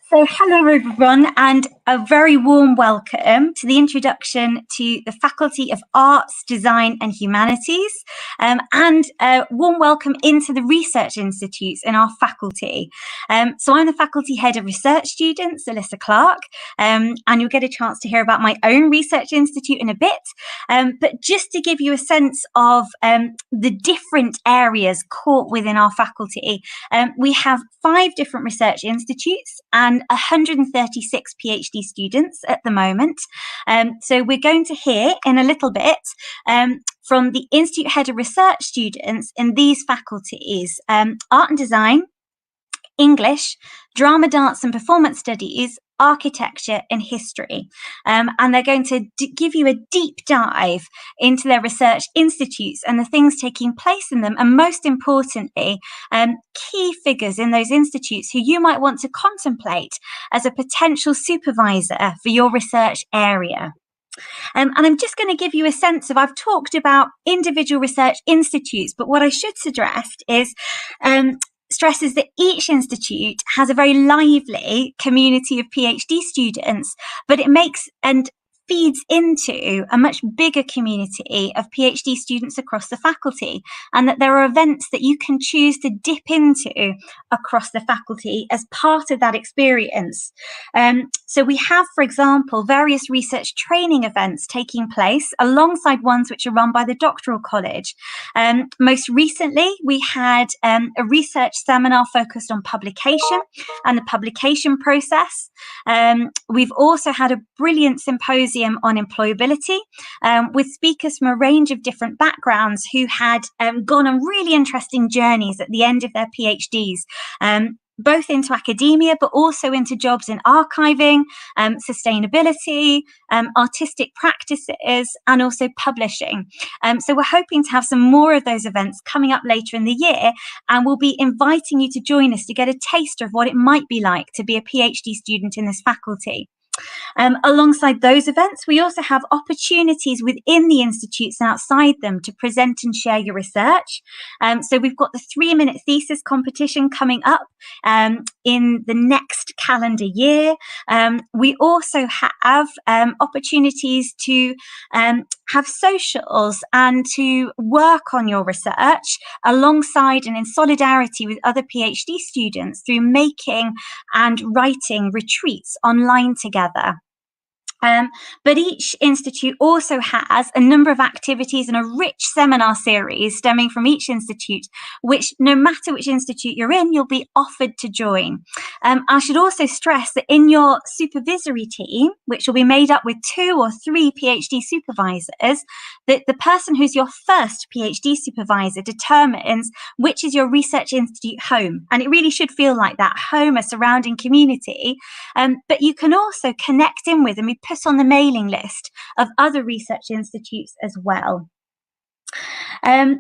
So hello everyone, and a very warm welcome to the introduction to the Faculty of Arts, Design and Humanities, and a warm welcome into the Research Institutes in our faculty. So I'm the Faculty Head of Research Students, Alyssa Clark, and you'll get a chance to hear about my own Research Institute in a bit. But just to give you a sense of the different areas caught within our faculty, we have 5 different research institutes and 136 PhD students at the moment. So we're going to hear in a little bit from the Institute Head of Research students in these faculties: Art and Design, English, Drama, Dance and Performance Studies, Architecture and History. And they're going to give you a deep dive into their research institutes and the things taking place in them, and most importantly, key figures in those institutes who you might want to contemplate as a potential supervisor for your research area. And I'm just going to give you a sense of, I've talked about individual research institutes, but what I should suggest is stresses that each institute has a very lively community of PhD students, but it makes and feeds into a much bigger community of PhD students across the faculty, and that there are events that you can choose to dip into across the faculty as part of that experience. So we have, for example, various research training events taking place alongside ones which are run by the Doctoral College. Most recently, we had a research seminar focused on publication and the publication process. We've also had a brilliant symposium on employability with speakers from a range of different backgrounds who had gone on really interesting journeys at the end of their PhDs, both into academia, but also into jobs in archiving, sustainability, artistic practices, and also publishing. So we're hoping to have some more of those events coming up later in the year, and we'll be inviting you to join us to get a taste of what it might be like to be a PhD student in this faculty. Alongside those events, we also have opportunities within the institutes and outside them to present and share your research. So we've got the 3-minute thesis competition coming up in the next calendar year. We also have opportunities to have socials and to work on your research alongside and in solidarity with other PhD students through making and writing retreats online together. But each institute also has a number of activities and a rich seminar series stemming from each institute, which no matter which institute you're in, you'll be offered to join. I should also stress that in your supervisory team, which will be made up with 2 or 3 PhD supervisors, that the person who's your first PhD supervisor determines which is your research institute home. And it really should feel like that, home, a surrounding community. But you can also connect in with and be put on the mailing list of other research institutes as well. And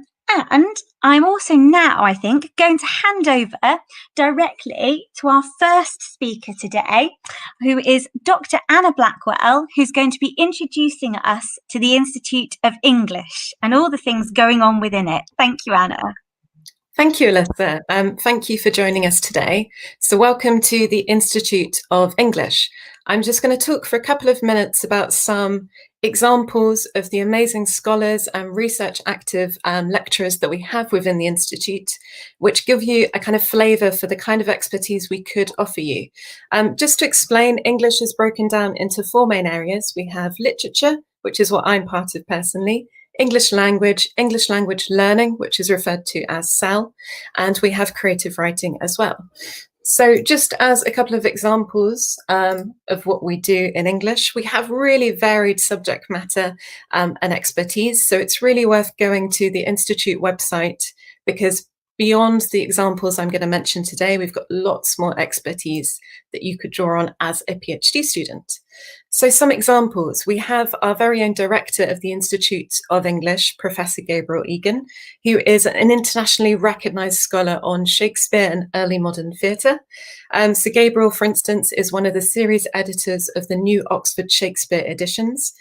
I'm also now, I think, going to hand over directly to our first speaker today, who is Dr. Anna Blackwell, who's going to be introducing us to the Institute of English and all the things going on within it. Thank you, Anna. Thank you, Alyssa. Thank you for joining us today. So welcome to the Institute of English. I'm just going to talk for a couple of minutes about some examples of the amazing scholars and research active lecturers that we have within the Institute, which give you a kind of flavour for the kind of expertise we could offer you. Just to explain, English is broken down into 4 main areas. We have literature, which is what I'm part of personally, English language learning, which is referred to as SEL, and we have creative writing as well. So just as a couple of examples of what we do in English, we have really varied subject matter and expertise. So it's really worth going to the Institute website, because beyond the examples I'm going to mention today, we've got lots more expertise that you could draw on as a PhD student. So some examples. We have our very own director of the Institute of English, Professor Gabriel Egan, who is an internationally recognised scholar on Shakespeare and early modern theatre. So Gabriel, for instance, is one of the series editors of the new Oxford Shakespeare editions.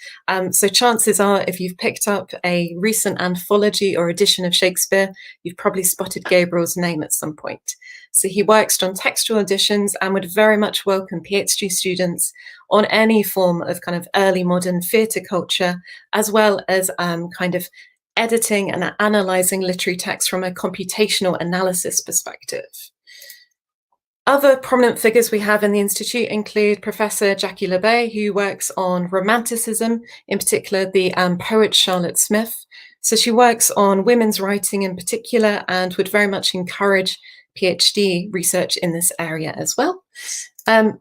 So chances are, if you've picked up a recent anthology or edition of Shakespeare, you've probably spotted Gabriel's name at some point. So he works on textual editions and would very much welcome PhD students on any form of kind of early modern theatre culture, as well as kind of editing and analysing literary text from a computational analysis perspective. Other prominent figures we have in the Institute include Professor Gia Li, who works on Romanticism, in particular the poet Charlotte Smith. So she works on women's writing in particular and would very much encourage PhD research in this area as well.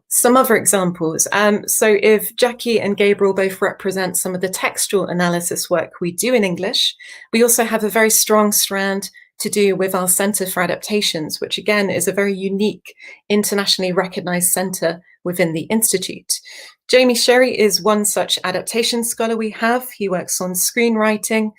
Some other examples. So if Jackie and Gabriel both represent some of the textual analysis work we do in English, we also have a very strong strand to do with our Centre for Adaptations, which again is a very unique, internationally recognised centre within the Institute. Jamie Sherry is one such adaptation scholar we have. He works on screenwriting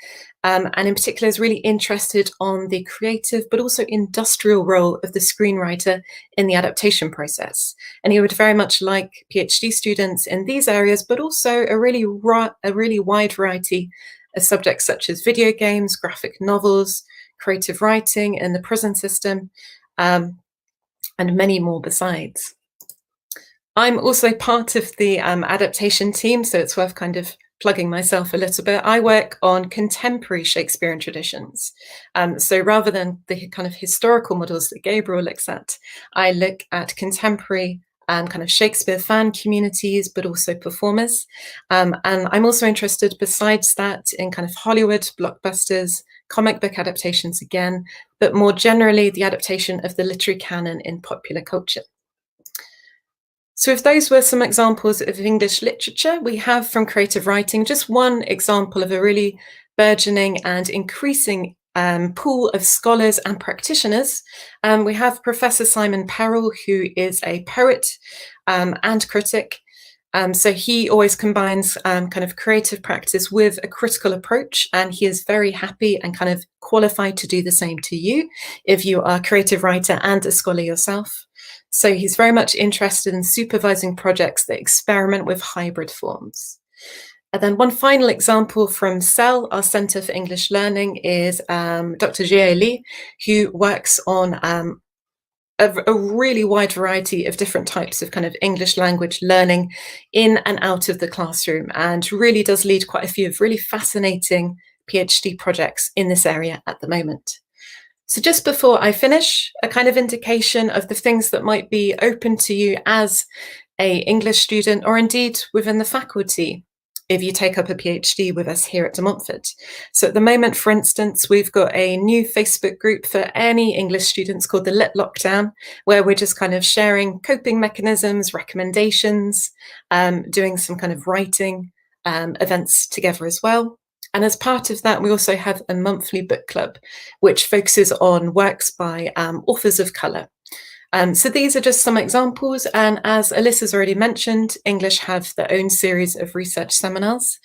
and in particular is really interested on the creative but also industrial role of the screenwriter in the adaptation process. And he would very much like PhD students in these areas, but also a really wide variety of subjects such as video games, graphic novels, creative writing in the prison system, and many more besides. I'm also part of the adaptation team, so it's worth kind of plugging myself a little bit. I work on contemporary Shakespearean traditions. So rather than the kind of historical models that Gabriel looks at, I look at contemporary kind of Shakespeare fan communities, but also performers. And I'm also interested, besides that, in kind of Hollywood blockbusters, comic book adaptations again, but more generally, the adaptation of the literary canon in popular culture. So if those were some examples of English literature, we have from creative writing just one example of a really burgeoning and increasing pool of scholars and practitioners. We have Professor Simon Peril, who is a poet and critic. So he always combines kind of creative practice with a critical approach, and he is very happy and kind of qualified to do the same to you if you are a creative writer and a scholar yourself. So he's very much interested in supervising projects that experiment with hybrid forms. And then one final example from CEL, our Centre for English Learning, is Dr. Gia Li, who works on a really wide variety of different types of kind of English language learning in and out of the classroom, and really does lead quite a few of really fascinating PhD projects in this area at the moment. So just before I finish, a kind of indication of the things that might be open to you as an English student, or indeed within the faculty, if you take up a PhD with us here at De Montfort. So at the moment, for instance, we've got a new Facebook group for any English students called the Lit Lockdown, where we're just kind of sharing coping mechanisms, recommendations, doing some kind of writing events together as well. And as part of that, we also have a monthly book club, which focuses on works by authors of colour. So these are just some examples, and as Alyssa's already mentioned, English have their own series of research seminars.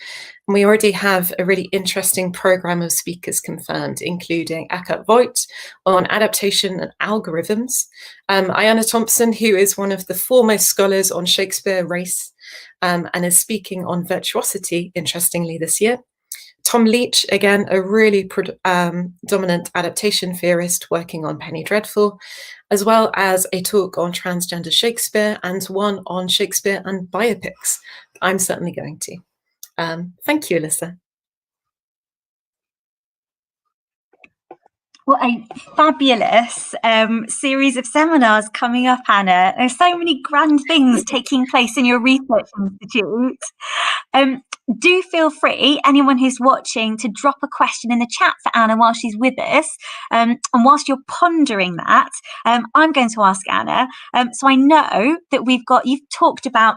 And we already have a really interesting programme of speakers confirmed, including Akat Voigt on adaptation and algorithms, Ayanna Thompson, who is one of the foremost scholars on Shakespeare race and is speaking on virtuosity, interestingly, this year. Tom Leach, again, a really dominant adaptation theorist working on Penny Dreadful, as well as a talk on transgender Shakespeare and one on Shakespeare and biopics. I'm certainly going to. Thank you, Alyssa. What a fabulous series of seminars coming up, Anna. There's so many grand things taking place in your research institute. Do feel free, anyone who's watching, to drop a question in the chat for Anna while she's with us. And whilst you're pondering that, I'm going to ask Anna. So I know that you've talked about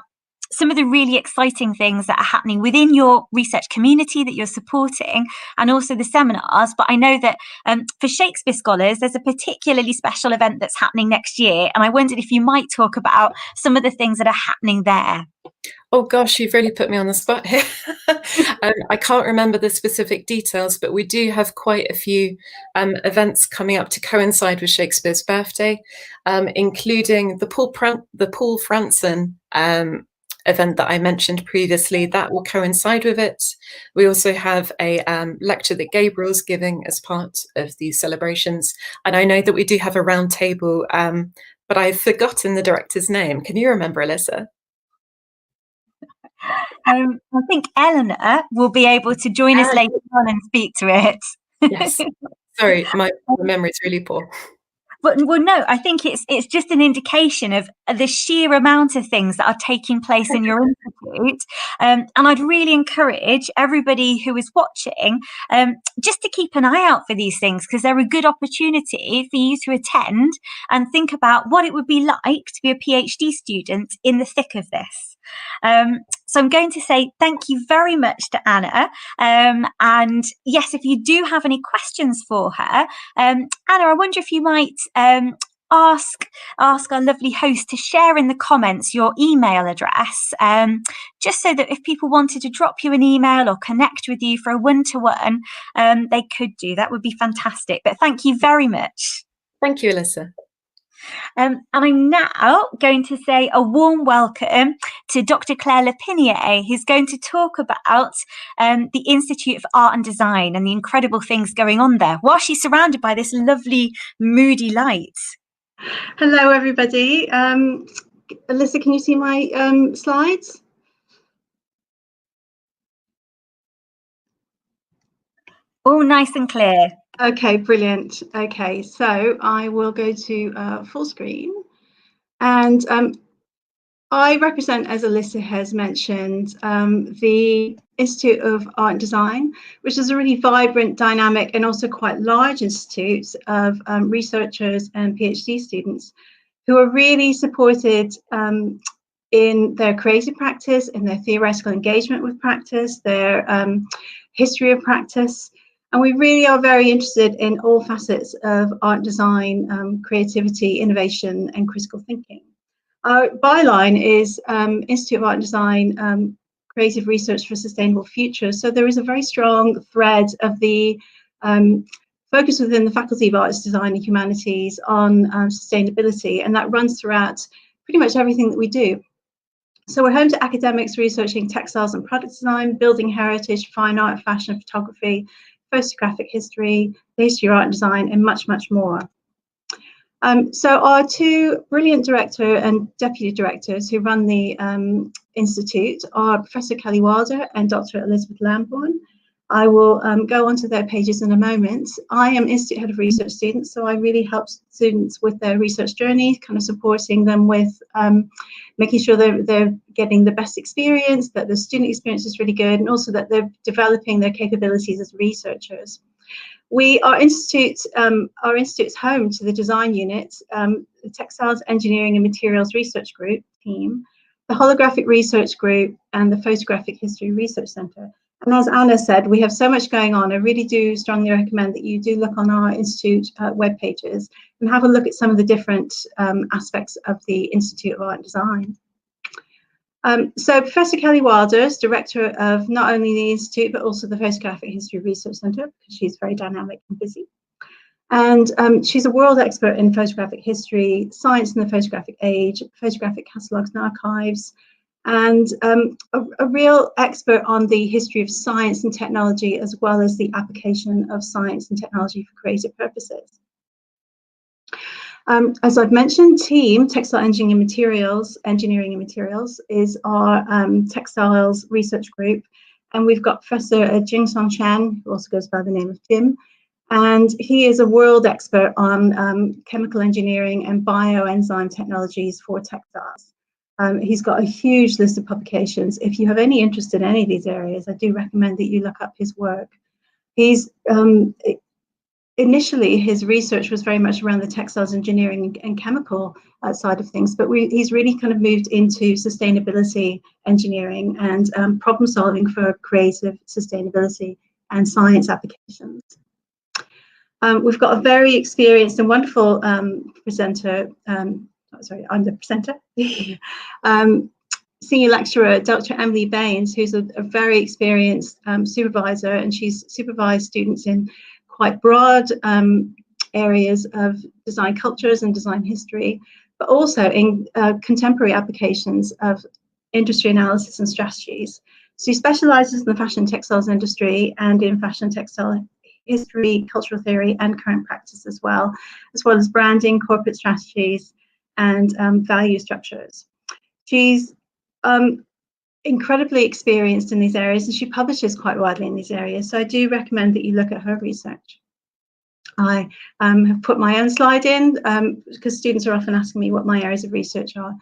some of the really exciting things that are happening within your research community that you're supporting, and also the seminars. But I know that for Shakespeare scholars, there's a particularly special event that's happening next year, and I wondered if you might talk about some of the things that are happening there. Oh gosh, you've really put me on the spot here. I can't remember the specific details, but we do have quite a few events coming up to coincide with Shakespeare's birthday, including the Paul Franson event that I mentioned previously. That will coincide with it. We also have a lecture that Gabriel's giving as part of these celebrations. And I know that we do have a round table, but I've forgotten the director's name. Can you remember, Alyssa? I think Eleanor will be able to join us later on and speak to it. Yes. Sorry, my memory is really poor. But well, no, I think it's just an indication of the sheer amount of things that are taking place in your institute. And I'd really encourage everybody who is watching just to keep an eye out for these things, because they're a good opportunity for you to attend and think about what it would be like to be a PhD student in the thick of this. So I'm going to say thank you very much to Anna. And yes, if you do have any questions for her, Anna, I wonder if you might ask our lovely host to share in the comments your email address, just so that if people wanted to drop you an email or connect with you for a one-to-one, they could do. That would be fantastic. But thank you very much. Thank you, Alyssa. And I'm now going to say a warm welcome to Dr. Claire Lepinier, who's going to talk about the Institute of Art and Design and the incredible things going on there, while she's surrounded by this lovely, moody light. Hello, everybody. Alyssa, can you see my slides? All nice and clear. Okay, brilliant. Okay, so I will go to full screen. And I represent, as Alyssa has mentioned, the Institute of Art and Design, which is a really vibrant, dynamic, and also quite large institute of researchers and PhD students who are really supported in their creative practice, in their theoretical engagement with practice, their history of practice. And we really are very interested in all facets of art design, creativity, innovation, and critical thinking. Our byline is Institute of Art and Design, Creative Research for Sustainable Future. So there is a very strong thread of the focus within the Faculty of Arts, Design and Humanities on sustainability, and that runs throughout pretty much everything that we do. So we're home to academics researching textiles and product design, building heritage, fine art, fashion, photography, photographic history, the history of art and design, and much, much more. So our two brilliant director and deputy directors who run the Institute are Professor Kelly Wilder and Dr. Elizabeth Lamborn. I will go onto their pages in a moment. I am Institute Head of Research Students, so I really help students with their research journey, kind of supporting them with making sure they're getting the best experience, that the student experience is really good, and also that they're developing their capabilities as researchers. Our institute's home to the design unit, the Textiles, Engineering and Materials Research Group team, the Holographic Research Group, and the Photographic History Research Centre. And as Anna said, we have so much going on. I really do strongly recommend that you do look on our institute web pages and have a look at some of the different aspects of the Institute of Art and Design. So Professor Kelly Wilder is director of not only the Institute, but also the Photographic History Research Centre, because she's very dynamic and busy. And she's a world expert in photographic history, science in the photographic age, photographic catalogues and archives, and a real expert on the history of science and technology, as well as the application of science and technology for creative purposes. As I've mentioned, team Textile Engineering and Materials is our textiles research group, and we've got Professor Jingsong Chen, who also goes by the name of Tim, and he is a world expert on chemical engineering and bioenzyme technologies for textiles. He's got a huge list of publications. If you have any interest in any of these areas, I do recommend that you look up his work. He's initially his research was very much around the textiles engineering and chemical side of things, but he's really kind of moved into sustainability engineering and problem solving for creative sustainability and science applications. We've got a very experienced and wonderful presenter. Sorry, I'm the presenter. Senior lecturer, Dr. Emily Baines, who's a very experienced supervisor, and she's supervised students in quite broad areas of design cultures and design history, but also in contemporary applications of industry analysis and strategies. So she specializes in the fashion and textiles industry and in fashion and textile history, cultural theory, and current practice as well as branding, corporate strategies, and value structures. She's incredibly experienced in these areas, and she publishes quite widely in these areas. So I do recommend that you look at her research. I have put my own slide in because students are often asking me what my areas of research are.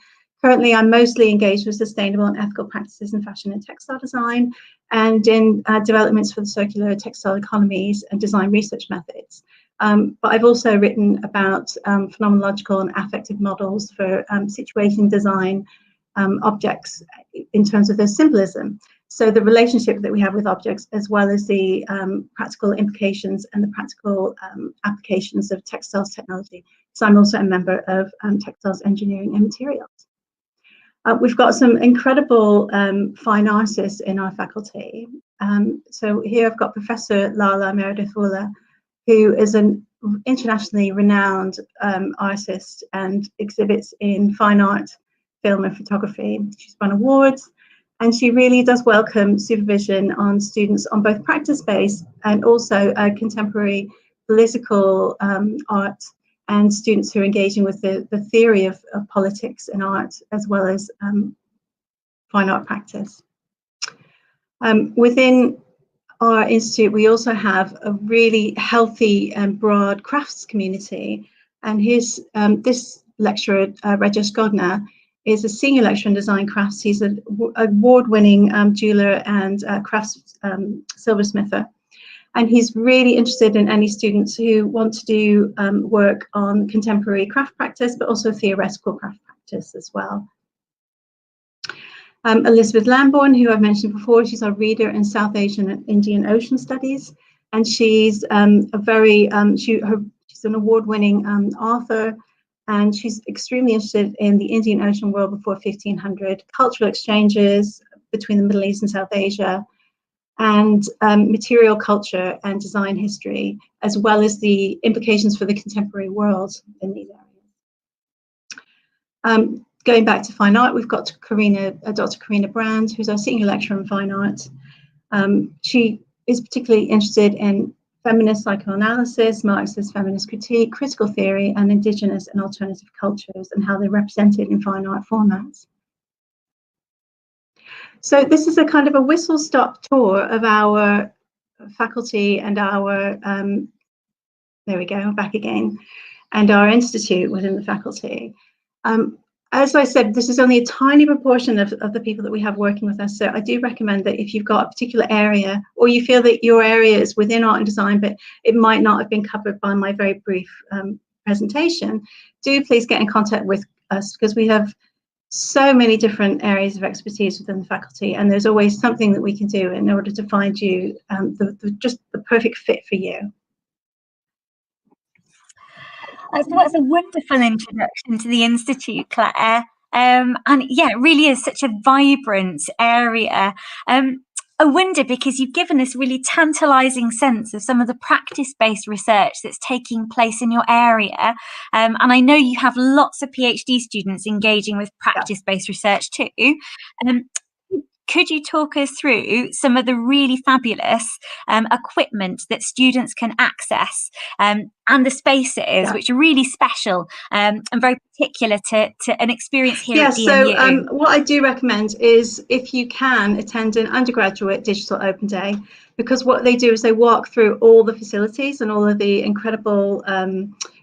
Currently, I'm mostly engaged with sustainable and ethical practices in fashion and textile design, and in developments for the circular textile economies and design research methods. But I've also written about phenomenological and affective models for situation design objects in terms of their symbolism. So the relationship that we have with objects, as well as the practical implications and the practical applications of textiles technology. So I'm also a member of textiles engineering and materials. We've got some incredible fine artists in our faculty. So here I've got Professor Lala Meredith, who is an internationally renowned artist and exhibits in fine art, film and photography. She's won awards, and she really does welcome supervision on students on both practice-based and also contemporary political art, and students who are engaging with the theory of politics and art, as well as fine art practice. Within our institute, we also have a really healthy and broad crafts community, and this lecturer, Rajesh Godna, is a senior lecturer in design crafts. He's an award-winning jeweler and crafts silversmither. And he's really interested in any students who want to do work on contemporary craft practice, but also theoretical craft practice as well. Elizabeth Lamborn, who I've mentioned before, she's our reader in South Asian and Indian Ocean Studies. And she's she's an award-winning author, and she's extremely interested in the Indian Ocean world before 1500, cultural exchanges between the Middle East and South Asia, and material culture and design history, as well as the implications for the contemporary world in these areas. Going back to fine art, we've got Dr. Karina Brown, who's our senior lecturer in fine art. She is particularly interested in feminist psychoanalysis, Marxist feminist critique, critical theory, and indigenous and alternative cultures, and how they're represented in fine art formats. So this is a kind of a whistle-stop tour of our faculty and our, there we go, back again, and our institute within the faculty. As I said, this is only a tiny proportion of the people that we have working with us. So I do recommend that if you've got a particular area, or you feel that your area is within art and design, but it might not have been covered by my very brief presentation, do please get in contact with us, because we have so many different areas of expertise within the faculty, and there's always something that we can do in order to find you just the perfect fit for you. So that's a wonderful introduction to the Institute, Claire. And yeah, it really is such a vibrant area. I wonder, because you've given us really tantalising sense of some of the practice-based research that's taking place in your area. And I know you have lots of PhD students engaging with practice-based research too. Could you talk us through some of the really fabulous equipment that students can access and the spaces which are really special and very particular to an experience here at DMU? So what I do recommend is, if you can, attend an undergraduate digital open day, because what they do is they walk through all the facilities and all of the incredible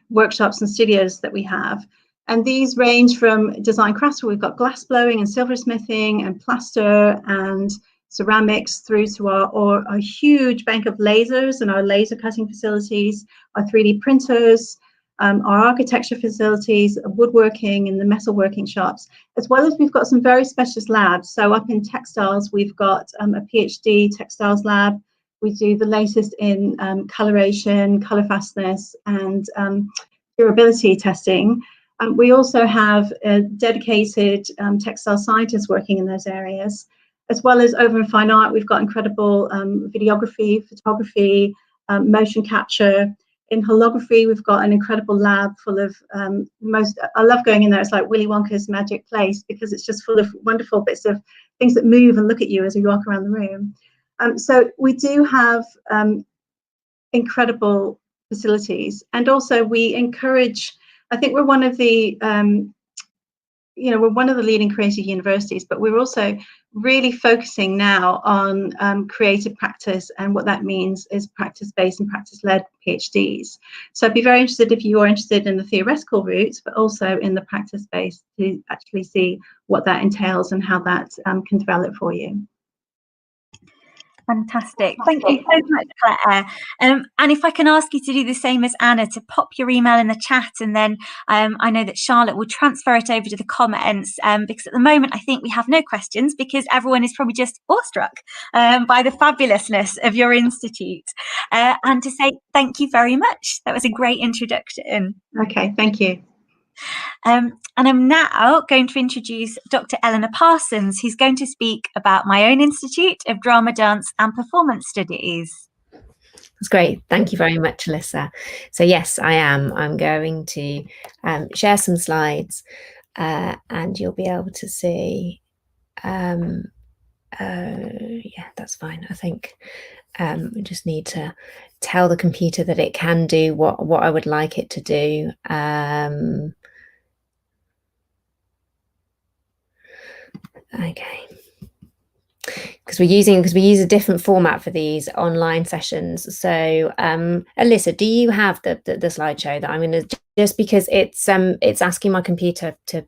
workshops and studios that we have. And these range from design crafts, where we've got glass blowing and silversmithing and plaster and ceramics through to our huge bank of lasers and our laser cutting facilities, our 3D printers, our architecture facilities, woodworking and the metalworking shops, as well as we've got some very specialist labs. So up in textiles, we've got a PhD textiles lab. We do the latest in coloration, color fastness, and durability testing. We also have dedicated textile scientists working in those areas, as well as over in fine art. We've got incredible videography, photography, motion capture. In holography, we've got an incredible lab full of I love going in there. It's like Willy Wonka's magic place because it's just full of wonderful bits of things that move and look at you as you walk around the room. So we do have incredible facilities, and also we encourage, I think we're one of the we're one of the leading creative universities, but we're also really focusing now on creative practice, and what that means is practice-based and practice-led PhDs. So I'd be very interested if you are interested in the theoretical route, but also in the practice-based, to actually see what that entails and how that can develop for you. Fantastic. Thank you so much, Claire. And if I can ask you to do the same as Anna, to pop your email in the chat, and then I know that Charlotte will transfer it over to the comments, because at the moment I think we have no questions because everyone is probably just awestruck by the fabulousness of your institute. And to say thank you very much. That was a great introduction. Okay, thank you. And I'm now going to introduce Dr. Elena Parsons, who's going to speak about my own Institute of Drama, Dance and Performance Studies. That's great. Thank you very much, Alyssa. So yes, I am. I'm going to share some slides and you'll be able to see. Yeah, that's fine. I think we just need to tell the computer that it can do what I would like it to do. Okay, because we use a different format for these online sessions. So Alyssa, do you have the slideshow that I'm going to, just because it's asking my computer to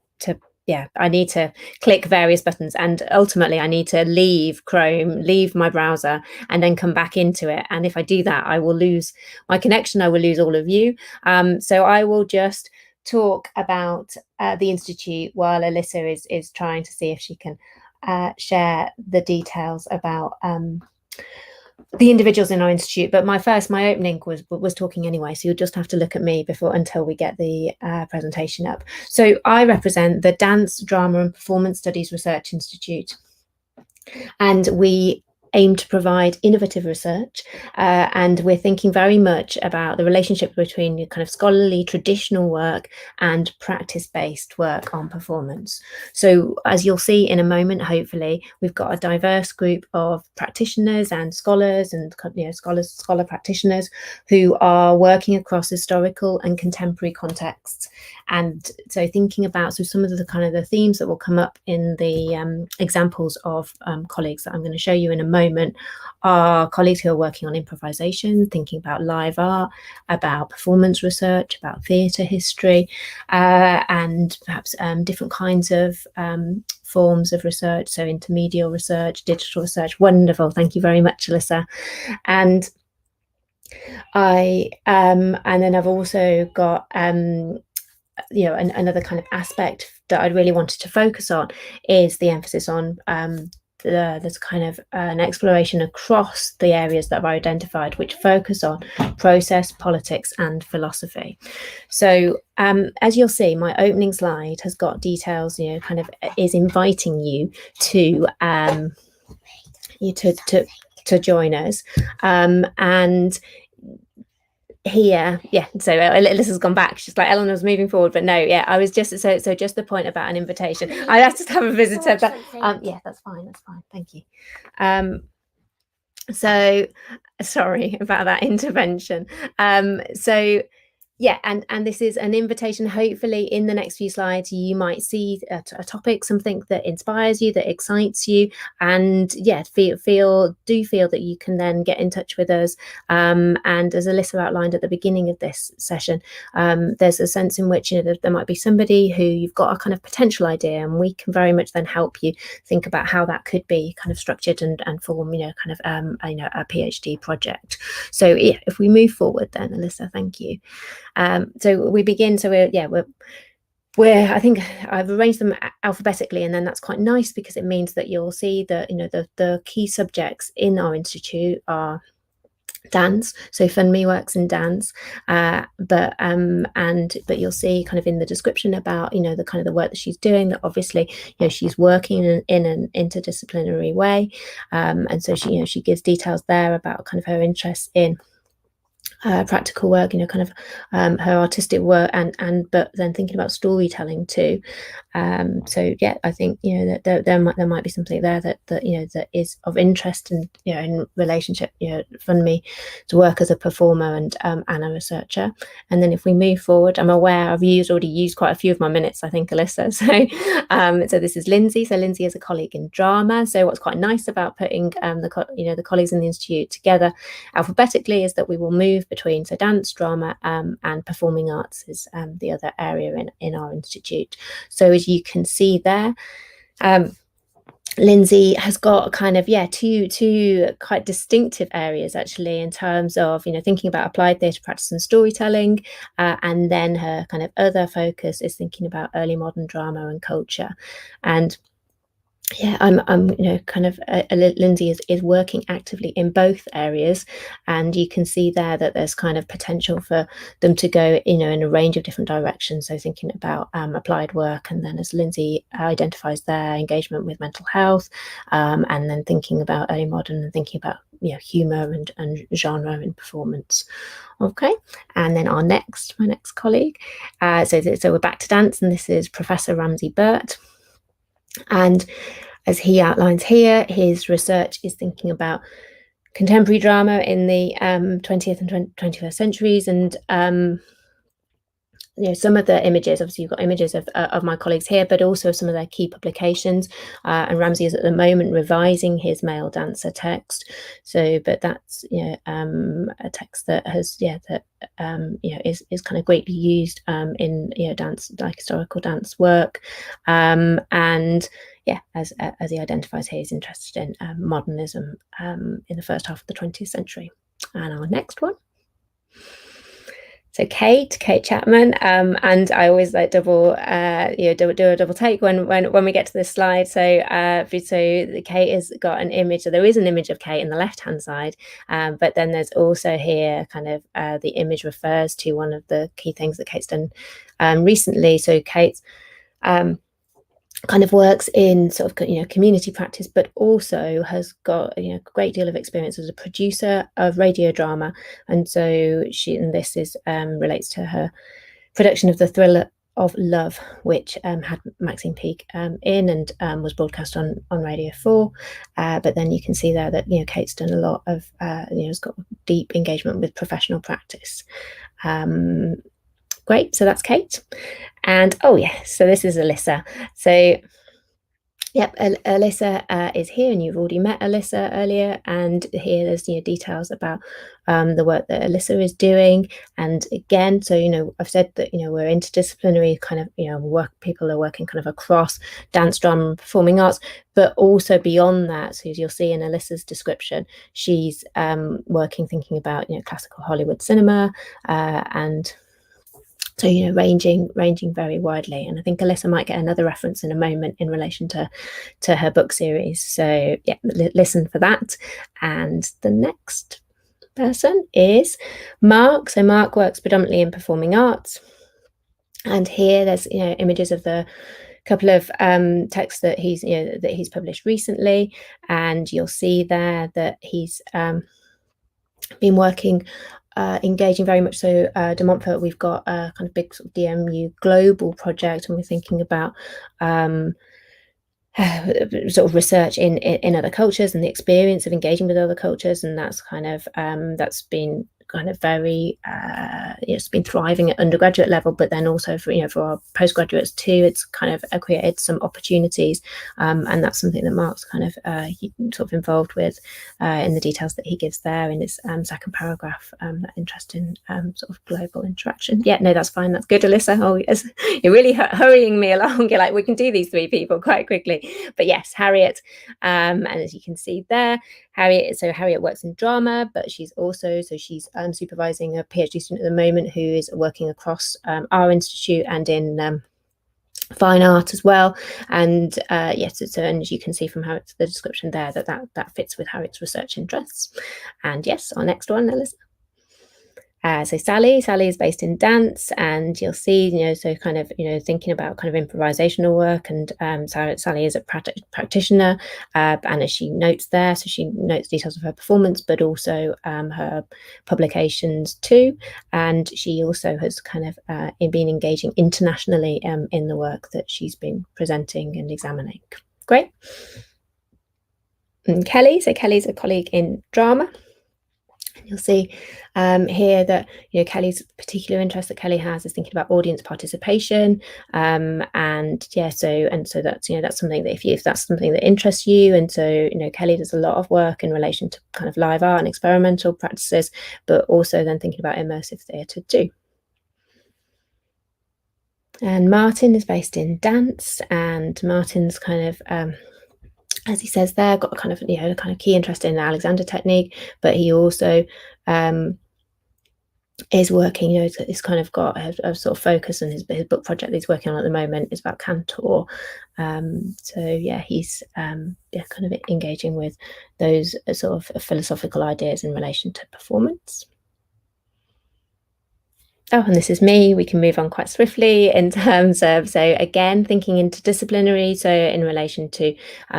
yeah, I need to click various buttons, and ultimately I need to leave Chrome, leave my browser, and then come back into it. And if I do that, I will lose my connection. I will lose all of you. So I will just talk about the Institute while Alyssa is trying to see if she can share the details about the individuals in our institute. But my opening was talking anyway, so you'll just have to look at me until we get the presentation up. So I represent the Dance, Drama and Performance Studies Research Institute, and we aim to provide innovative research, and we're thinking very much about the relationship between kind of scholarly traditional work and practice-based work on performance. So as you'll see in a moment, hopefully we've got a diverse group of practitioners and scholars and scholar practitioners who are working across historical and contemporary contexts. And so thinking about some of the kind of the themes that will come up in the examples of colleagues that I'm going to show you in a moment are colleagues who are working on improvisation, thinking about live art, about performance research, about theatre history, and perhaps different kinds of forms of research, so intermediate research, digital research. Wonderful, thank you very much, Alyssa. And then I've also got another kind of aspect that I really wanted to focus on is the emphasis on there's kind of an exploration across the areas that I've identified, which focus on process, politics and philosophy. So as you'll see, my opening slide has got details, kind of is inviting you to join us, and here, yeah, so Alyssa's gone back. She's like, Eleanor was moving forward, but no, yeah, I was just so just the point about an invitation. I have to have a visitor, but yeah, that's fine, thank you. So sorry about that intervention. So yeah, and this is an invitation. Hopefully in the next few slides you might see a topic, something that inspires you, that excites you, and yeah, feel that you can then get in touch with us. And as Alyssa outlined at the beginning of this session, there's a sense in which, you know, there might be somebody who you've got a kind of potential idea, and we can very much then help you think about how that could be kind of structured and form, you know, kind of a PhD project. So yeah, if we move forward then, Alyssa, thank you. So we begin. So we're I think I've arranged them alphabetically, and then that's quite nice because it means that you'll see that, you know, the key subjects in our institute are dance. So FundMe works in dance, but you'll see kind of in the description about, you know, the kind of the work that she's doing, that obviously, you know, she's working in an interdisciplinary way, and so she, you know, she gives details there about kind of her interests in practical work, you know, kind of her artistic work, but then thinking about storytelling too. So yeah, I think, you know, that there might be something there that you know, that is of interest, and, you know, in relationship, you know, FundMe to work as a performer and a researcher. And then if we move forward, I'm aware I've already used quite a few of my minutes, I think, Alyssa. So this is Lindsay. So Lindsay is a colleague in drama. So what's quite nice about putting the colleagues in the institute together alphabetically is that we will move between, so dance, drama, and performing arts is the other area in our institute. So as you can see there, Lindsay has got kind of, yeah, two quite distinctive areas actually, in terms of, you know, thinking about applied theatre practice and storytelling, and then her kind of other focus is thinking about early modern drama and culture. And yeah, I'm you know, kind of Lindsay is working actively in both areas, and you can see there that there's kind of potential for them to go, you know, in a range of different directions. So thinking about applied work, and then, as Lindsay identifies there, engagement with mental health, and then thinking about early modern, and thinking about, you know, humour and genre in performance. Okay, and then my next colleague, so we're back to dance, and this is Professor Ramsey Burt. And as he outlines here, his research is thinking about contemporary drama in the 20th and 21st centuries, and you know, some of the images, obviously you've got images of my colleagues here, but also some of their key publications, and Ramsey is at the moment revising his male dancer text. So, but that's, you know, a text that has, yeah, that you know, is kind of greatly used in, you know, dance, like historical dance work, and yeah, as he identifies here, he's interested in modernism in the first half of the 20th century. And our next one. So Kate Chapman, and I always like do a double take when we get to this slide. So Kate has got an image. So there is an image of Kate in the left hand side, but then there's also here kind of the image refers to one of the key things that Kate's done recently. So Kate's kind of works in sort of, you know, community practice, but also has got, you know, a great deal of experience as a producer of radio drama. And so this is relates to her production of The Thriller of Love, which had Maxine Peake in, and was broadcast on Radio 4. But then you can see there that, you know, Kate's done a lot of, you know, has got deep engagement with professional practice. Great, so that's Kate. And oh yeah, so this is Alyssa. So yep, Alyssa is here, and you've already met Alyssa earlier, and here there's, you know, details about the work that Alyssa is doing. And again, so, you know, I've said that, you know, we're interdisciplinary kind of, you know, people are working kind of across dance, drama, and performing arts, but also beyond that. So as you'll see in Alyssa's description, she's working, thinking about, you know, classical Hollywood cinema, and so, you know, ranging very widely. And I think Alyssa might get another reference in a moment in relation to her book series. So yeah, listen for that. And the next person is Mark. So Mark works predominantly in performing arts. And here there's, you know, images of the couple of texts that he's published recently. And you'll see there that he's been working, engaging very much so. De Montfort, we've got a kind of big sort of DMU global project, and we're thinking about sort of research in other cultures and the experience of engaging with other cultures, and that's kind of that's been kind of very it's been thriving at undergraduate level, but then also for our postgraduates too, it's kind of created some opportunities, and that's something that Mark's kind of sort of involved with in the details that he gives there in his second paragraph, that interest in sort of global interaction. Yeah, no, that's fine, that's good, Alyssa. Oh yes, you're really hurrying me along. You're like, we can do these three people quite quickly. But yes, Harriet, and as you can see there, Harriet works in drama, but she's supervising a PhD student at the moment who is working across our institute and in fine art as well. And yes, and as you can see from the description there, that fits with Harriet's research interests. And yes, our next one, Alyssa. So Sally is based in dance, and you'll see, so kind of, thinking about kind of improvisational work, and Sally is a practitioner, and as she notes there, so she notes details of her performance, but also her publications too, and she also has kind of been engaging internationally in the work that she's been presenting and examining. Great. And Kelly's a colleague in drama. You'll see here that Kelly's particular interest that Kelly has is thinking about audience participation, and that's that's something that if that's something that interests you, and so Kelly does a lot of work in relation to kind of live art and experimental practices, but also then thinking about immersive theatre too. And Martin is based in dance, and Martin's kind of as he says there, got a kind of key interest in the Alexander technique, but he also is working, it's kind of got a sort of focus, and his book project that he's working on at the moment is about Cantor. So yeah, he's kind of engaging with those sort of philosophical ideas in relation to performance. Oh, and this is me. We can move on quite swiftly in terms of, so again, thinking interdisciplinary, so in relation to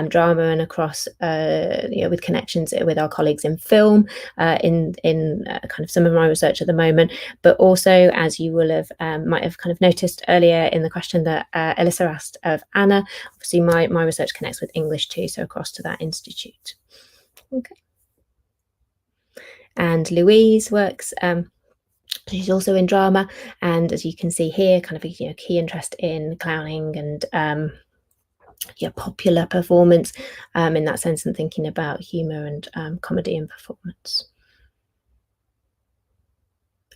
drama and across, with connections with our colleagues in film, in kind of some of my research at the moment, but also, as you will have might have kind of noticed earlier in the question that Alyssa asked of Anna, obviously my research connects with English too, so across to that institute. Okay. And Louise works. She's also in drama, and as you can see here, kind of a key interest in clowning and popular performance in that sense, and thinking about humour and comedy and performance.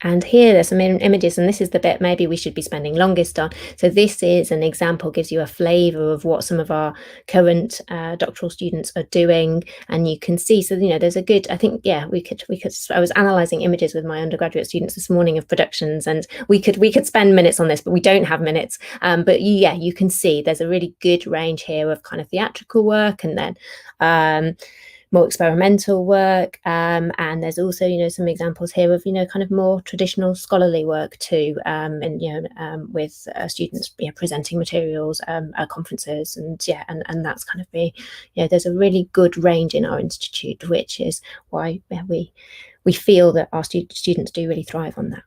And here there's some images, and this is the bit maybe we should be spending longest on. So this is an example, gives you a flavour of what some of our current doctoral students are doing, and you can see, so there's a good, I think, we could I was analysing images with my undergraduate students this morning of productions, and we could spend minutes on this, but we don't have minutes. But you can see there's a really good range here of kind of theatrical work, and then more experimental work, and there's also some examples here of kind of more traditional scholarly work too, and with students presenting materials at conferences, and that's kind of there's a really good range in our institute, which is why we feel that our students do really thrive on that.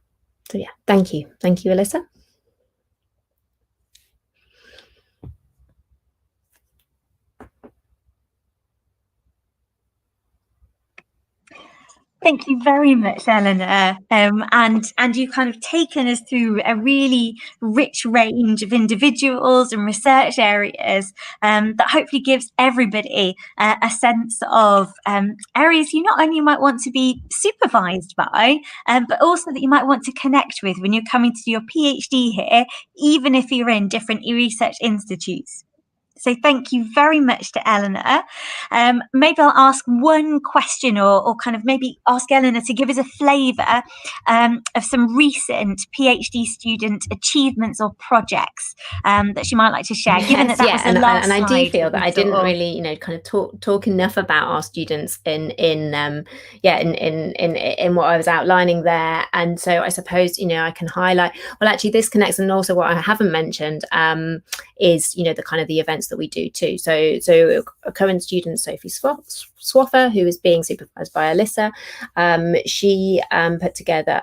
So yeah, thank you, Alyssa. Thank you very much, Eleanor. And you kind of taken us through a really rich range of individuals and research areas that hopefully gives everybody a sense of areas you not only might want to be supervised by, but also that you might want to connect with when you're coming to do your PhD here, even if you're in different research institutes. So thank you very much to Eleanor. Maybe I'll ask one question, or kind of maybe ask Eleanor to give us a flavour of some recent PhD student achievements or projects that she might like to share. Given that was the last slide, and I do feel that I didn't really, kind of talk enough about our students in what I was outlining there. And so I suppose I can highlight. Well, actually, this connects, and also what I haven't mentioned is the kind of the events that we do too. So a current student, Sophie Swaffer, who is being supervised by Alyssa, she put together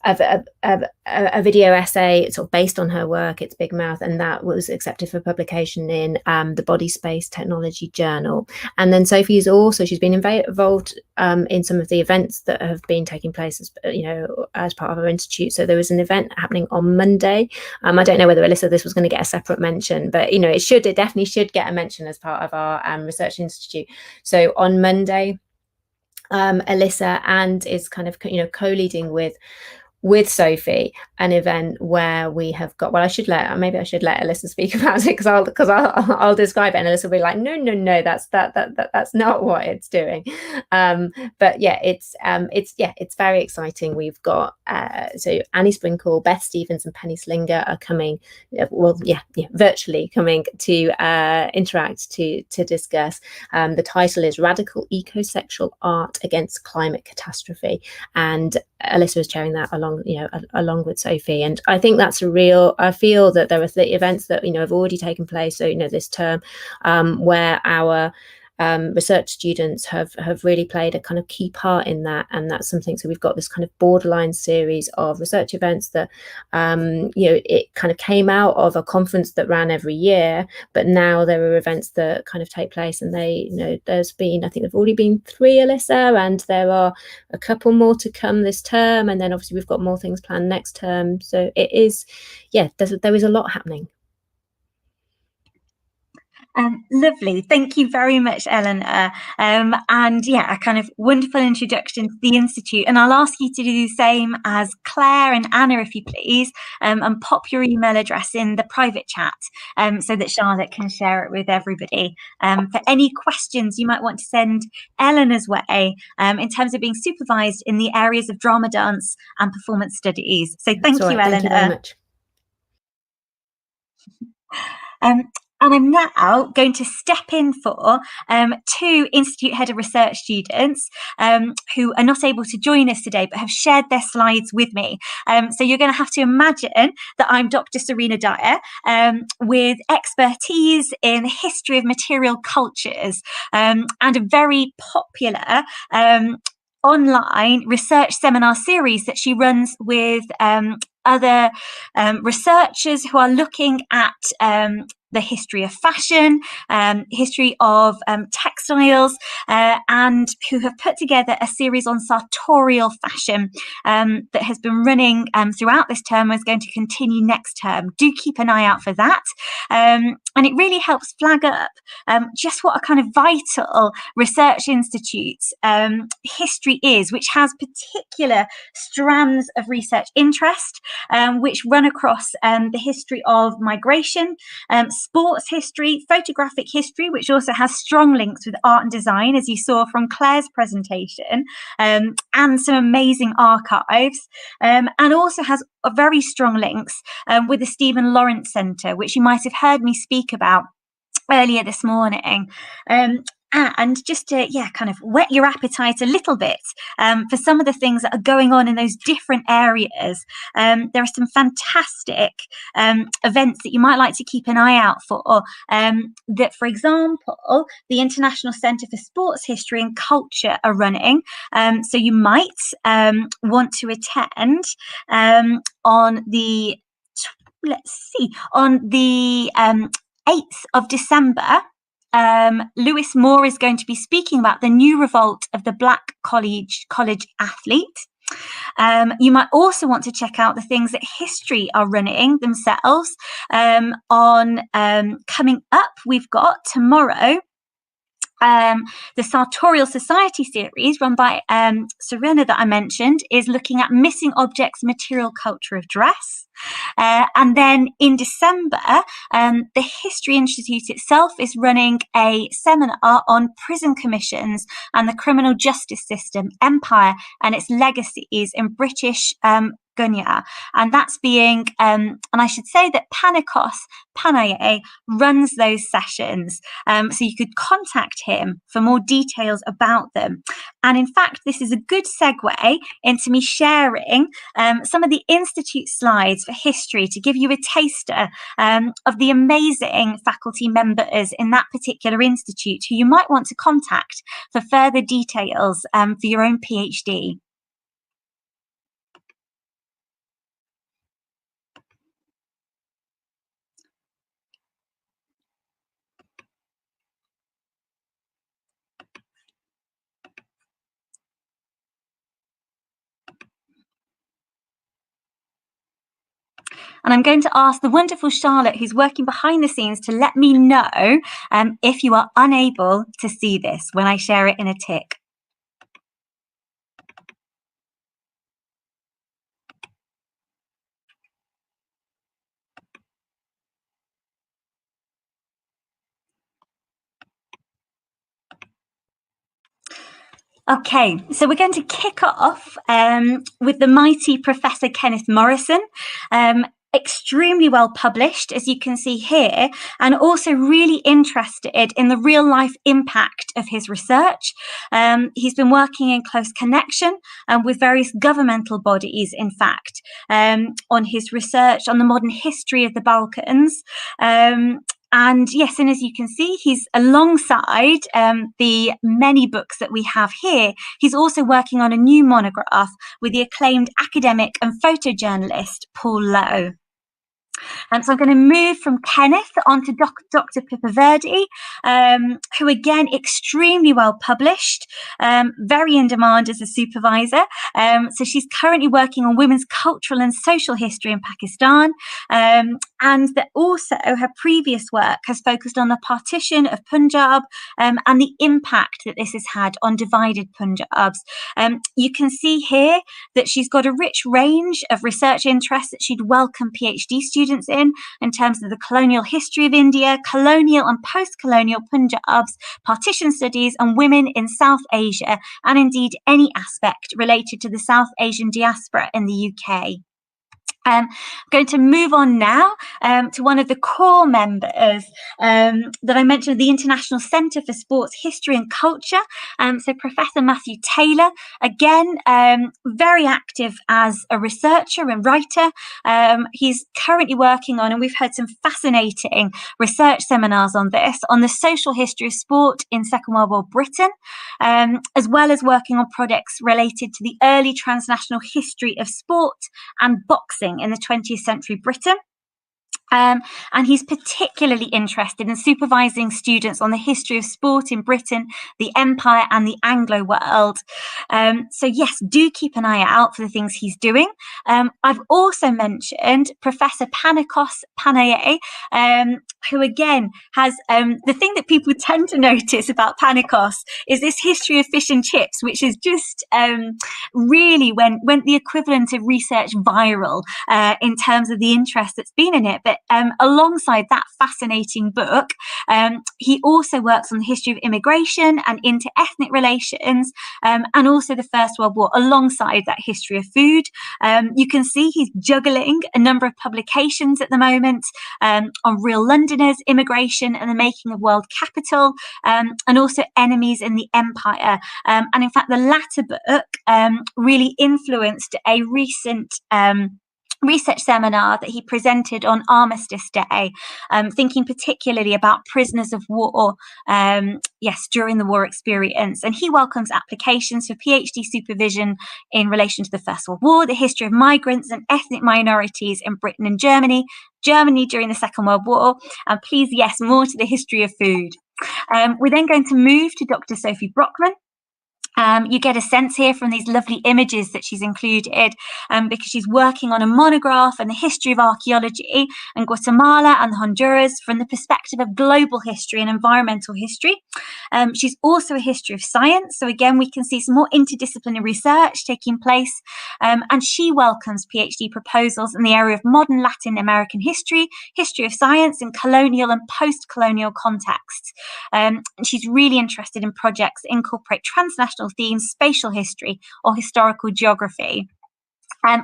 a video essay sort of based on her work, It's Big Mouth, and that was accepted for publication in the Body Space Technology Journal. And then Sophie's she's been involved in some of the events that have been taking place as part of our institute. So there was an event happening on Monday. I don't know whether, Alyssa, this was going to get a separate mention, but it definitely should get a mention as part of our research institute. So on Monday, Alyssa and is kind of co-leading with Sophie an event where we have got, I should let Alyssa speak about it, because I'll describe it and Alyssa will be like, no, that's not what it's doing. But yeah, it's very exciting. We've got so Annie Sprinkle, Beth Stevens and Penny Slinger are coming, virtually coming to interact to discuss. The title is Radical Ecosexual Art Against Climate Catastrophe, and Alyssa is chairing that along with Sophie. And I think that's I feel that there are events that have already taken place, so this term, where our research students have really played a kind of key part in that, and that's something. So we've got this kind of borderline series of research events that it kind of came out of a conference that ran every year, but now there are events that kind of take place, and there's been, I think there've already been 3, Alyssa, and there are a couple more to come this term, and then obviously we've got more things planned next term. So it is, there is a lot happening. Lovely. Thank you very much, Eleanor. And a kind of wonderful introduction to the Institute. And I'll ask you to do the same as Claire and Anna, if you please, and pop your email address in the private chat so that Charlotte can share it with everybody. For any questions you might want to send Eleanor's way in terms of being supervised in the areas of drama, dance and performance studies. So thank you, Eleanor. Thank you very much. And I'm now going to step in for 2 Institute Head of Research students who are not able to join us today, but have shared their slides with me. So you're going to have to imagine that I'm Dr. Serena Dyer with expertise in the history of material cultures and a very popular online research seminar series that she runs with other researchers who are looking at the history of fashion, history of textiles, and who have put together a series on sartorial fashion that has been running throughout this term and is going to continue next term. Do keep an eye out for that. And it really helps flag up just what a kind of vital research institute history is, which has particular strands of research interest, which run across the history of migration, sports history, photographic history, which also has strong links with art and design, as you saw from Claire's presentation, and some amazing archives, and also has a very strong links with the Stephen Lawrence Centre, which you might have heard me speak about earlier this morning. And just to kind of whet your appetite a little bit for some of the things that are going on in those different areas, there are some fantastic events that you might like to keep an eye out for. That, for example, the International Centre for Sports History and Culture are running. So you might want to attend on the 8th of December. Lewis Moore is going to be speaking about the new revolt of the Black college athlete. You might also want to check out the things that History are running themselves on coming up. We've got tomorrow the Sartorial Society series run by Serena that I mentioned is looking at missing objects, material culture of dress. And then in December, the History Institute itself is running a seminar on prison commissions and the criminal justice system, empire and its legacies in British Gunya, and that's being and I should say that Panay runs those sessions, so you could contact him for more details about them. And in fact, this is a good segue into me sharing some of the Institute slides for History to give you a taster of the amazing faculty members in that particular institute who you might want to contact for further details for your own PhD. And I'm going to ask the wonderful Charlotte, who's working behind the scenes, to let me know if you are unable to see this when I share it in a tick. Okay, so we're going to kick off with the mighty Professor Kenneth Morrison. Extremely well published, as you can see here, and also really interested in the real life impact of his research. He's been working in close connection with various governmental bodies, in fact, on his research on the modern history of the Balkans. And yes, and as you can see, he's alongside the many books that we have here. He's also working on a new monograph with the acclaimed academic and photojournalist Paul Lowe. So I'm going to move from Kenneth on to Dr. Pippa Verdi, who again, extremely well published, very in demand as a supervisor. So she's currently working on women's cultural and social history in Pakistan. And that also her previous work has focused on the partition of Punjab and the impact that this has had on divided Punjabs. You can see here that she's got a rich range of research interests that she'd welcome PhD students in terms of the colonial history of India, colonial and post-colonial Punjabs, partition studies, and women in South Asia, and indeed any aspect related to the South Asian diaspora in the UK. I'm going to move on now to one of the core members that I mentioned, the International Centre for Sports History and Culture. So Professor Matthew Taylor, again, very active as a researcher and writer. He's currently working on, and we've heard some fascinating research seminars on this, on the social history of sport in Second World War Britain, as well as working on projects related to the early transnational history of sport and boxing in the 20th century Britain. And he's particularly interested in supervising students on the history of sport in Britain, the Empire, and the Anglo world. So yes, do keep an eye out for the things he's doing. I've also mentioned Professor Panacos, Panay, who again has the thing that people tend to notice about Panacos is this history of fish and chips, which is just really went the equivalent of research viral in terms of the interest that's been in it. But alongside that fascinating book, he also works on the history of immigration and inter-ethnic relations, and also the First World War, alongside that history of food. You can see he's juggling a number of publications at the moment on real Londoners, immigration and the making of world capital, and also enemies in the empire. And in fact, the latter book really influenced a recent research seminar that he presented on Armistice Day, thinking particularly about prisoners of war, during the war experience. And he welcomes applications for PhD supervision in relation to the First World War, the history of migrants and ethnic minorities in Britain and Germany during the Second World War, and please, yes, more to the history of food. We're then going to move to Dr. Sophie Brockman. You get a sense here from these lovely images that she's included, because she's working on a monograph on the history of archaeology in Guatemala and Honduras from the perspective of global history and environmental history. She's also a history of science. So again, we can see some more interdisciplinary research taking place. And she welcomes PhD proposals in the area of modern Latin American history, history of science in colonial and post-colonial contexts. And she's really interested in projects that incorporate transnational themes, spatial history, or historical geography.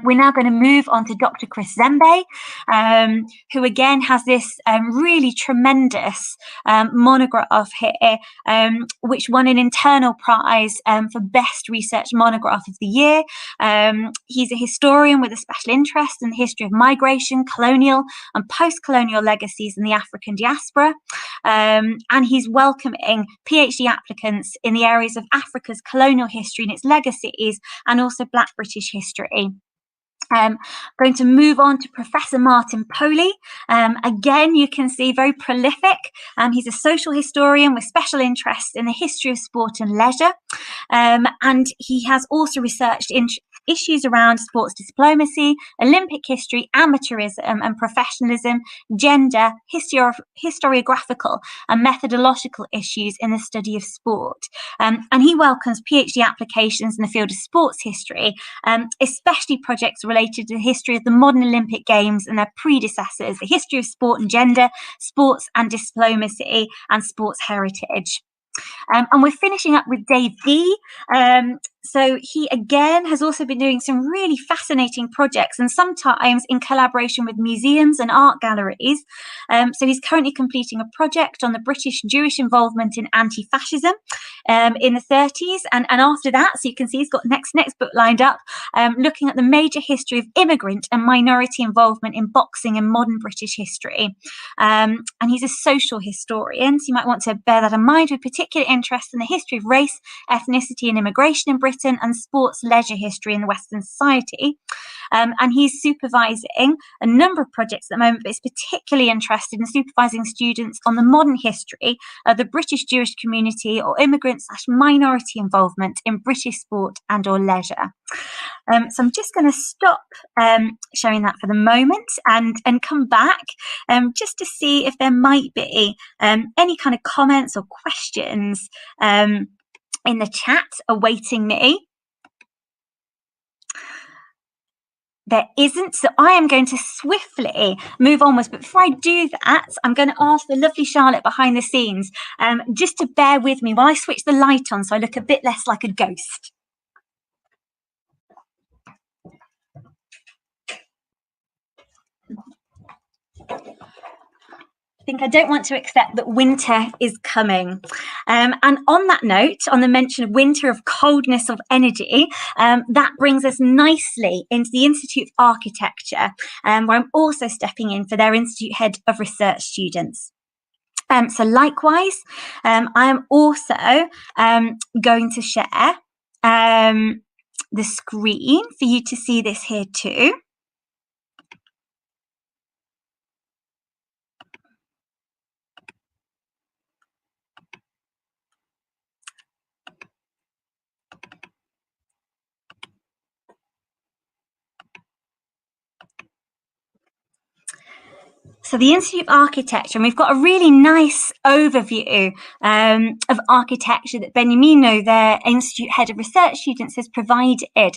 We're now going to move on to Dr. Chris Zembe, who again has this really tremendous monograph here, which won an internal prize for Best Research Monograph of the Year. He's a historian with a special interest in the history of migration, colonial and post-colonial legacies in the African diaspora. And he's welcoming PhD applicants in the areas of Africa's colonial history and its legacies, and also Black British history. Going to move on to Professor Martin Poley. Again, you can see very prolific. He's a social historian with special interest in the history of sport and leisure. And he has also researched issues around sports diplomacy, Olympic history, amateurism and professionalism, gender, historiographical and methodological issues in the study of sport. And he welcomes PhD applications in the field of sports history, especially projects related to the history of the modern Olympic Games and their predecessors, the history of sport and gender, sports and diplomacy, and sports heritage. And we're finishing up with Dave E. So he again has also been doing some really fascinating projects, and sometimes in collaboration with museums and art galleries. So he's currently completing a project on the British Jewish involvement in anti-fascism in the 30s, and after that, so you can see he's got next book lined up, looking at the major history of immigrant and minority involvement in boxing in modern British history. And he's a social historian, so you might want to bear that in mind, with particular interest in the history of race, ethnicity and immigration in Britain, and sports leisure history in the Western society. And he's supervising a number of projects at the moment, but is particularly interested in supervising students on the modern history of the British Jewish community or immigrant/minority involvement in British sport and or leisure. So I'm just going to stop showing that for the moment and come back just to see if there might be any kind of comments or questions in the chat awaiting me. There isn't, so I am going to swiftly move onwards. But before I do that, I'm going to ask the lovely Charlotte behind the scenes just to bear with me while I switch the light on so I look a bit less like a ghost. I don't want to accept that winter is coming. And on that note, on the mention of winter, of coldness, of energy, that brings us nicely into the Institute of Architecture, where I'm also stepping in for their Institute Head of Research students. So likewise, I am also going to share the screen for you to see this here too. So the Institute of Architecture, and we've got a really nice overview of architecture that Beniamino, their Institute Head of Research students, has provided.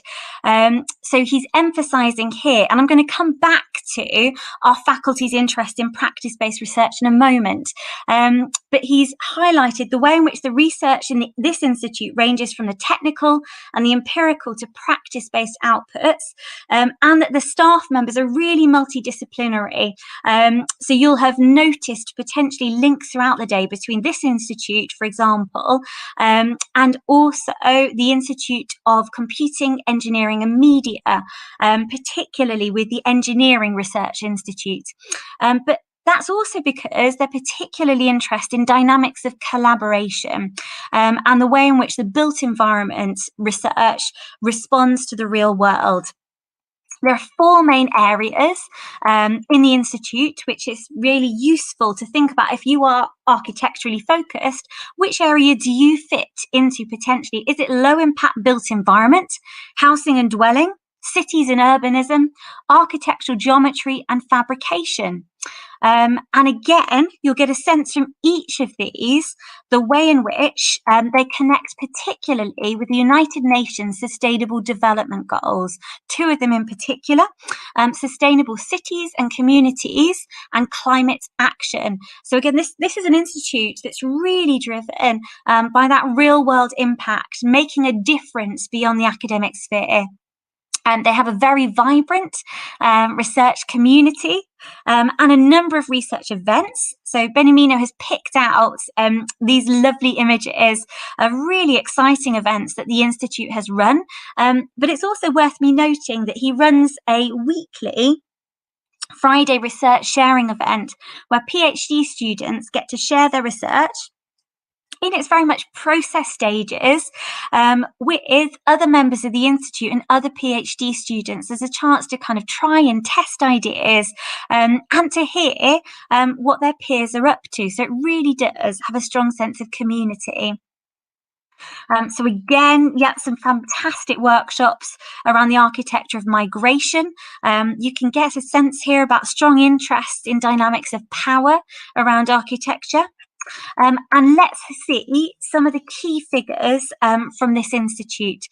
So he's emphasising here, and I'm going to come back to our faculty's interest in practice-based research in a moment, but he's highlighted the way in which the research in this institute ranges from the technical and the empirical to practice-based outputs, and that the staff members are really multidisciplinary. So you'll have noticed potentially links throughout the day between this institute, for example, and also the Institute of Computing, Engineering and Media, particularly with the Engineering Research Institute. But that's also because they're particularly interested in dynamics of collaboration and the way in which the built environment research responds to the real world. There are four main areas in the Institute, which is really useful to think about if you are architecturally focused. Which area do you fit into potentially? Is it low impact built environment, housing and dwelling, cities and urbanism, architectural geometry and fabrication? And again, you'll get a sense from each of these, the way in which they connect particularly with the United Nations Sustainable Development Goals, two of them in particular, sustainable cities and communities and climate action. So again, this is an institute that's really driven by that real world impact, making a difference beyond the academic sphere. And they have a very vibrant research community and a number of research events. So Beniamino has picked out these lovely images of really exciting events that the Institute has run. But it's also worth me noting that he runs a weekly Friday research sharing event where PhD students get to share their research in its very much process stages with other members of the Institute and other PhD students. There's a chance to kind of try and test ideas and to hear what their peers are up to. So it really does have a strong sense of community. So again, yeah, some fantastic workshops around the architecture of migration. You can get a sense here about strong interest in dynamics of power around architecture. And let's see some of the key figures from this institute.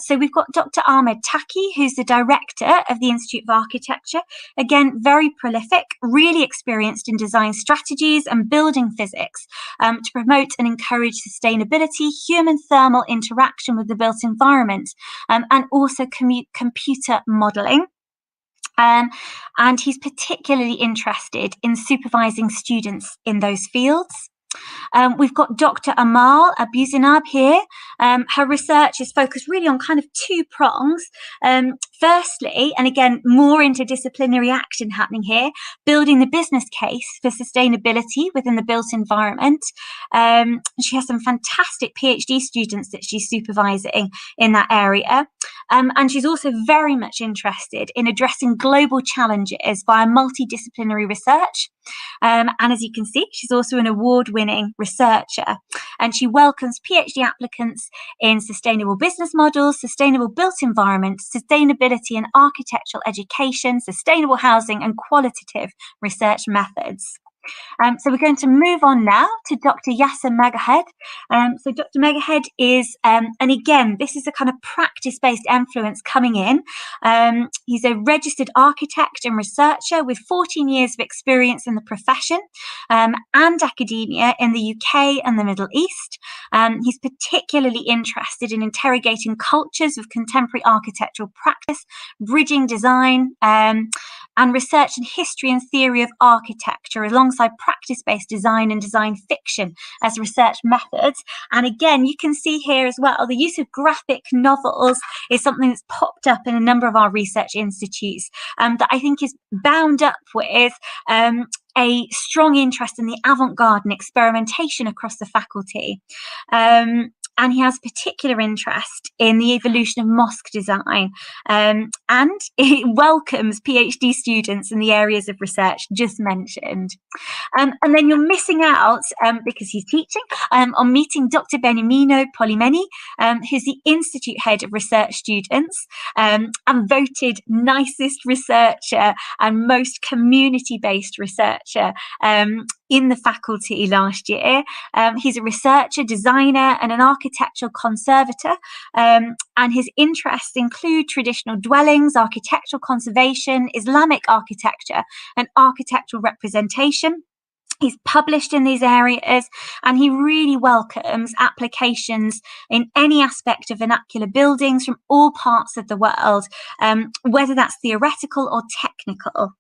So we've got Dr. Ahmed Taki, who's the director of the Institute of Architecture. Again, very prolific, really experienced in design strategies and building physics to promote and encourage sustainability, human thermal interaction with the built environment, and also computer modelling. And he's particularly interested in supervising students in those fields. We've got Dr. Amal Abuzinab here. Her research is focused really on kind of two prongs. Firstly, and again, more interdisciplinary action happening here, building the business case for sustainability within the built environment. She has some fantastic PhD students that she's supervising in that area. And she's also very much interested in addressing global challenges via multidisciplinary research. And as you can see, she's also an award-winning researcher, and she welcomes PhD applicants in sustainable business models, sustainable built environment, sustainability and architectural education, sustainable housing, and qualitative research methods. So we're going to move on now to Dr. Yasser Megahead. So Dr. Megahead is, and again, this is a kind of practice-based influence coming in. He's a registered architect and researcher with 14 years of experience in the profession and academia in the UK and the Middle East. He's particularly interested in interrogating cultures of contemporary architectural practice, bridging design, and research in history and theory of architecture alongside practice-based design and design fiction as research methods. And again, you can see here as well, the use of graphic novels is something that's popped up in a number of our research institutes that I think is bound up with a strong interest in the avant-garde and experimentation across the faculty. And he has particular interest in the evolution of mosque design, and it welcomes PhD students in the areas of research just mentioned. And then you're missing out, because he's teaching, on meeting Dr. Beniamino Polimeni, who's the Institute Head of Research Students, and voted nicest researcher and most community-based researcher in the faculty last year. He's a researcher, designer, and an architectural conservator, and his interests include traditional dwellings, architectural conservation, Islamic architecture, and architectural representation. He's published in these areas, and he really welcomes applications in any aspect of vernacular buildings from all parts of the world, whether that's theoretical or technical.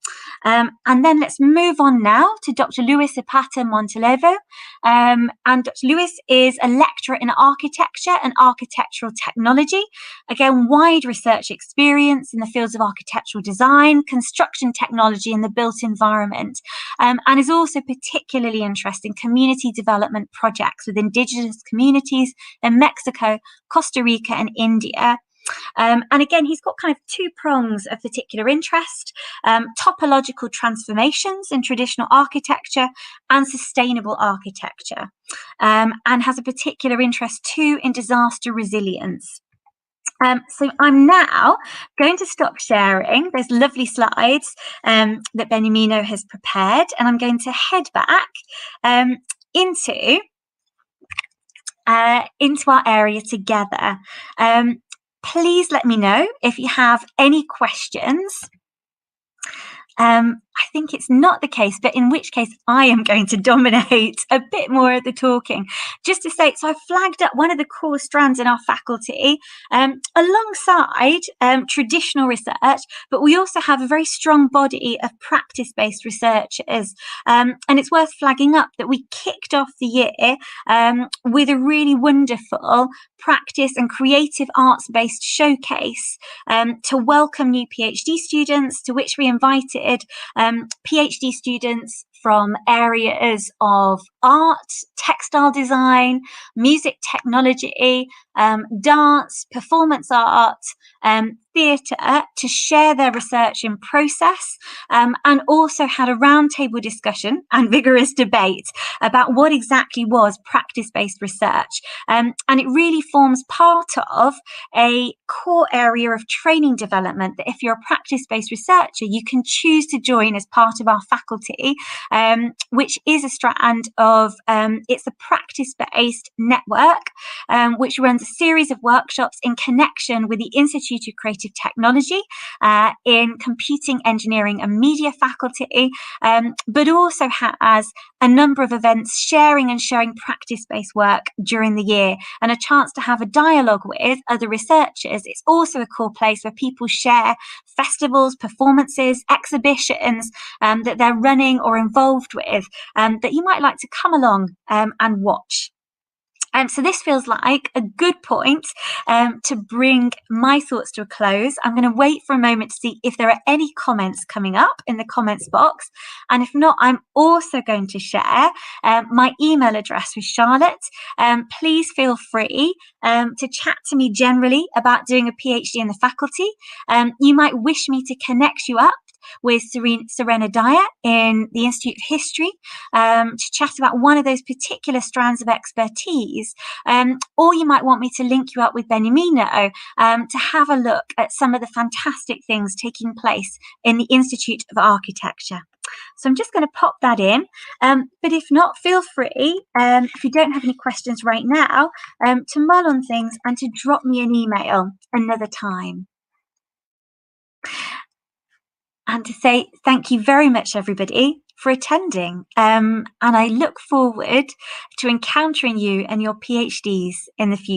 And then let's move on now to Dr. Luis Apata Montelevo. And Dr. Luis is a lecturer in architecture and architectural technology. Again, wide research experience in the fields of architectural design, construction technology, and the built environment, and is also particularly interested in community development projects with indigenous communities in Mexico, Costa Rica, and India. And again, he's got kind of two prongs of particular interest: topological transformations in traditional architecture and sustainable architecture, and has a particular interest too in disaster resilience. So I'm now going to stop sharing those lovely slides that Beniamino has prepared, and I'm going to head back into our area together. Please let me know if you have any questions. I think it's not the case, but in which case I am going to dominate a bit more of the talking. Just to say, so I've flagged up one of the core strands in our faculty alongside traditional research, but we also have a very strong body of practice-based researchers. And it's worth flagging up that we kicked off the year with a really wonderful practice and creative arts-based showcase to welcome new PhD students, to which we invited PhD students from areas of art, textile design, music technology, dance, performance art, theatre to share their research in process, and also had a roundtable discussion and vigorous debate about what exactly was practice-based research. And it really forms part of a core area of training development that if you're a practice-based researcher, you can choose to join as part of our faculty, which is a strand of, it's a practice-based network, which runs a series of workshops in connection with the Institute of Creative Technology in Computing, Engineering and Media faculty, but also has a number of events sharing and showing practice-based work during the year, and a chance to have a dialogue with other researchers. It's also a cool place where people share festivals, performances, exhibitions that they're running or involved with, that you might like to come along and watch. So this feels like a good point to bring my thoughts to a close. I'm going to wait for a moment to see if there are any comments coming up in the comments box. And if not, I'm also going to share my email address with Charlotte. Please feel free to chat to me generally about doing a PhD in the faculty. You might wish me to connect you up with Serena Dyer in the Institute of History to chat about one of those particular strands of expertise, or you might want me to link you up with Beniamino to have a look at some of the fantastic things taking place in the Institute of Architecture. So I'm just going to pop that in, but if not, feel free, if you don't have any questions right now, to mull on things and to drop me an email another time. And to say thank you very much, everybody, for attending. And I look forward to encountering you and your PhDs in the future.